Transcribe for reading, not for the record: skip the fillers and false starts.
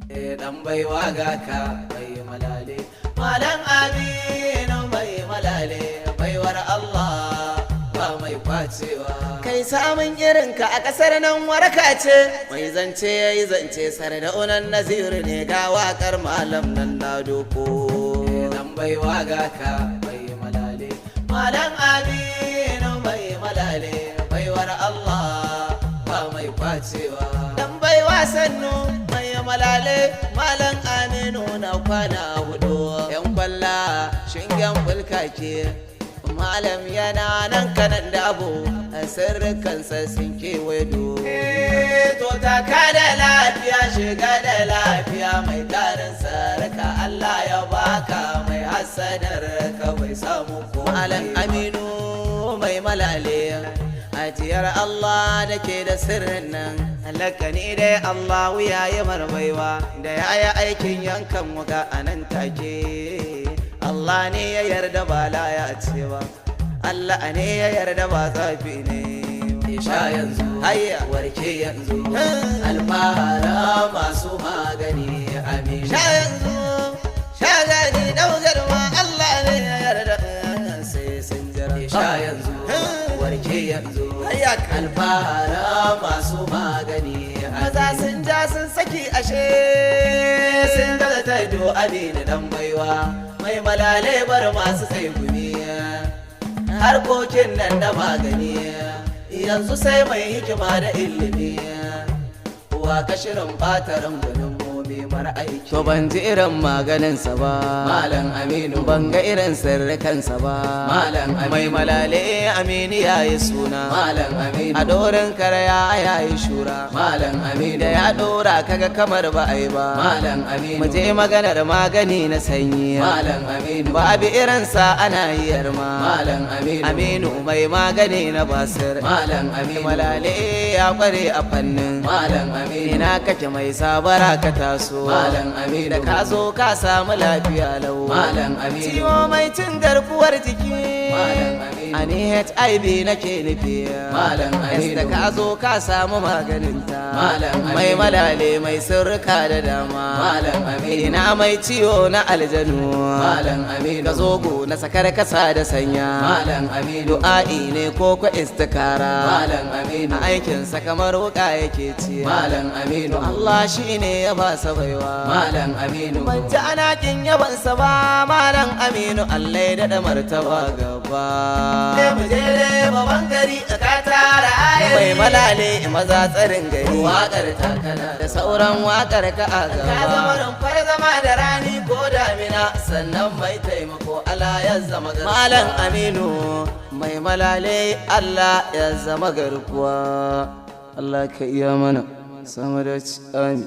Dan baiwa ga ka mai malale, Malam Aminu mai malale, baiwar Allah ba mai kwacewa. Kai samun irinka a ƙasar nan waraka ce, mai zance ya yi zance Sardaunan Naziru ne ga waƙar malam nan na doko. Dan baiwa ga ka mai malale, Malam Aminu mai malale, baiwar Allah ba mai kwacewa. Dan baiwa sannu mai malale, Malam Aminu na kwana hudu. Yan kwalla shingen bulkake, Malam yana nan kanan dabo, sirrikansa sun kewaye do. To taka da lafiya, shiga da lafiya, mai tarin sarka Allah ya baka, mai hasadar ka bai samu ko. Malam Aminu mai malale, ajiyar Allah da ke da sirrin nan, lakani dai Allah wuya ya marbaiwa, da ya yi aikin yankan wuka a nan take. Allah ne ya yarda ba laya ce ba, Allah ne ya yarda ba zafi ne. Sha yanzu, hayya warke yanzu, alfahara masu magani amin. Sha yanzu, sha gani ɗaugar ma Allah ne ya yarda sai sun jira. Sha yanzu, warke yanzu, alfahara masu magani. Maza sun ja sun saki ashe, sun daga taido adini dan baiwa, mai malale bar masu sai gumi, harkokin nan da magani. Yanzu sai mai hikima da ilimi, wa ka shirin batarin gwanin momi mara aiki. To ban ji irin maganinsa ba, Malam Aminu, ban ga irin sirrikansa ba, Malam Aminu. Mai malale Aminu ya yi suna, Malam Aminu. A dorin karaya ya yi shura, Malam Aminu. Da ya dora kaga kamar ba a yi ba, Malam Aminu. Mu je maganar magani na sanyi, Malam Aminu. Ba bi irinsa ana yiyar ma, Malam Aminu. Aminu mai magani na basir, Malam Aminu. Malale ya kware a fannin, Malam Aminu. Ina kake mai sabara ka taso, Malam Aminu. Da ka zo ka samu lafiya lau, Malam Aminu. Ciwo mai cin garkuwar jiki, Malam Aminu. Ani HIV nake nufi, Malam Aminu. Da ka zo ka samu maganinta, Malam Aminu. Mai malale mai sirrika da dama, Malam Aminu. Ina mai ciwo na aljanu, Malam Aminu. Ka zogo na sakar kasa da sanya, Malam Aminu. Du'a'i ne ko ko istikara, Malam Aminu. A aikinsa kamar wuka yake ci, Malam Aminu. Allah shi ne ya ba sa baiwa, Malam Aminu. Ban ji ana kin yabansa ba, Malam Aminu. Allah ya daɗa martaba gaba. Mu je babban gari ka tara ayi. Mai malale maza tsarin gari, waƙar takana da sauran waƙar ka a gaba. Ka zama rumfar zama da rani ko damina, sannan mai taimako Allah ya zama garkuwa. Malam Aminu mai malale Allah ya zama garkuwa. Allah ka iya mana sama da amin.